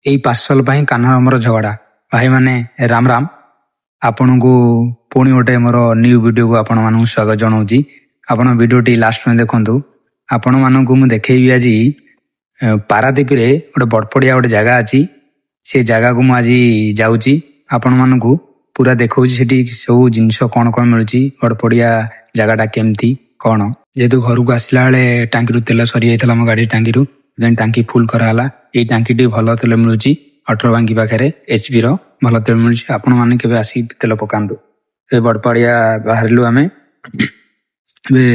এই ପାର୍ସଲ ପାଇଁ କାହ୍ନା ଆମର ଝଗଡ଼ା। ଭାଇମାନେ ରାମ ରାମ। ଆପଣଙ୍କୁ ପୁଣି ଗୋଟେ ମୋର ନ୍ୟୁ ଭିଡ଼ିଓକୁ ଆପଣମାନଙ୍କୁ ସ୍ୱାଗତ ଜଣାଉଛି। ଆପଣ ଭିଡ଼ିଓଟି ଲାଷ୍ଟ ପାଇଁ ଦେଖନ୍ତୁ। ଆପଣମାନଙ୍କୁ ମୁଁ ଦେଖେଇବି ଆଜି ପାରାଦୀପରେ ଗୋଟେ ବଡ଼ପଡ଼ିଆ ଗୋଟେ ଜାଗା ଅଛି। ସେ ଜାଗାକୁ ମୁଁ ଆଜି ଯାଉଛି, ଆପଣମାନଙ୍କୁ ପୁରା ଦେଖାଉଛି ସେଠି ସବୁ ଜିନିଷ କ'ଣ କ'ଣ ମିଳୁଛି, ବଡ଼ପଡ଼ିଆ ଜାଗାଟା କେମିତି କ'ଣ। ଯେହେତୁ ଘରକୁ ଆସିଲା ବେଳେ ଟାଙ୍କିରୁ ତେଲ ସରିଯାଇଥିଲା ମୋ ଗାଡ଼ି ଟାଙ୍କିରୁ, ଟାଙ୍କି ଫୁଲ୍ କରାହେଲା। ଏଇ ଟାଙ୍କିଟି ଭଲ ତେଲ ମିଳୁଛି 18 ବାଙ୍କି ପାଖରେ HP ର ଭଲ ତେଲ ମିଳୁଛି। ଆପଣମାନେ କେବେ ଆସିକି ତେଲ ପକାନ୍ତୁ। ଏ ବଡ଼ପଡ଼ିଆ ବାହାରିଲୁ ଆମେ। ଏବେ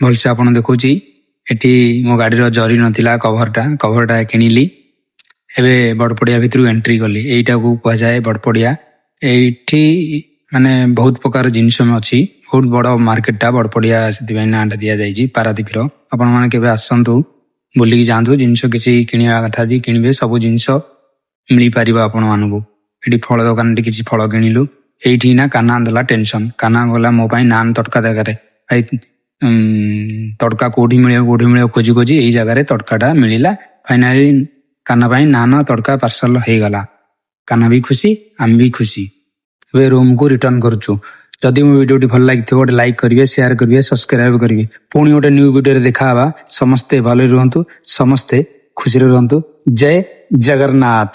ଭଲସେ ଆପଣ ଦେଖାଉଛି। ଏଠି ମୋ ଗାଡ଼ିର ଜରି ନଥିଲା, କଭରଟା କିଣିଲି। ଏବେ ବଡ଼ପଡ଼ିଆ ଭିତରୁ ଏଣ୍ଟ୍ରି କଲି। ଏଇଟାକୁ କୁହାଯାଏ ବଡ଼ପଡ଼ିଆ। ଏଇଠି ମାନେ ବହୁତ ପ୍ରକାର ଜିନିଷ ଅଛି। ବହୁତ ବଡ଼ ମାର୍କେଟଟା ବଡ଼ପଡ଼ିଆ, ସେଥିପାଇଁ ନାଁଟା ଦିଆଯାଇଛି ପାରାଦୀପର। ଆପଣମାନେ କେବେ ଆସନ୍ତୁ, ବୁଲିକି ଯାଆନ୍ତୁ। ଜିନିଷ କିଛି କିଣିବା କଥା ଯଦି କିଣିବେ, ସବୁ ଜିନିଷ ମିଳିପାରିବ ଆପଣମାନଙ୍କୁ। ଏଠି ଫଳ ଦୋକାନଟି କିଛି ଫଳ କିଣିଲୁ। ଏଇଠି ନା କାହ୍ନା ଦେଲା ଟେନସନ୍। କାହ୍ନା ଗଲା ମୋ ପାଇଁ ନାନ୍ ତଡ଼କା ଜାଗାରେ, ଭାଇ ତଡ଼କା କେଉଁଠି ମିଳିବ ଖୋଜି ଖୋଜି ଏଇ ଜାଗାରେ ତଡ଼କାଟା ମିଳିଲା। ଫାଇନାଲି କାହ୍ନା ପାଇଁ ନାନ୍ ତଡ଼କା ପାର୍ସଲ ହେଇଗଲା। କାହ୍ନା ବି ଖୁସି, ଆମେ ବି ଖୁସି। ଏବେ ରୁମ୍କୁ ରିଟର୍ନ କରୁଛୁ। ଯଦି ମୋ ଭିଡ଼ିଓଟି ଭଲ ଲାଗିଥିବ ଗୋଟେ ଲାଇକ୍ କରିବେ, ସେୟାର କରିବେ, ସବସ୍କ୍ରାଇବ୍ କରିବେ। ପୁଣି ଗୋଟେ ନ୍ୟୁ ଭିଡ଼ିଓରେ ଦେଖାହେବା। ସମସ୍ତେ ଭଲରେ ରୁହନ୍ତୁ, ସମସ୍ତେ ଖୁସିରେ ରୁହନ୍ତୁ। ଜୟ ଜଗନ୍ନାଥ।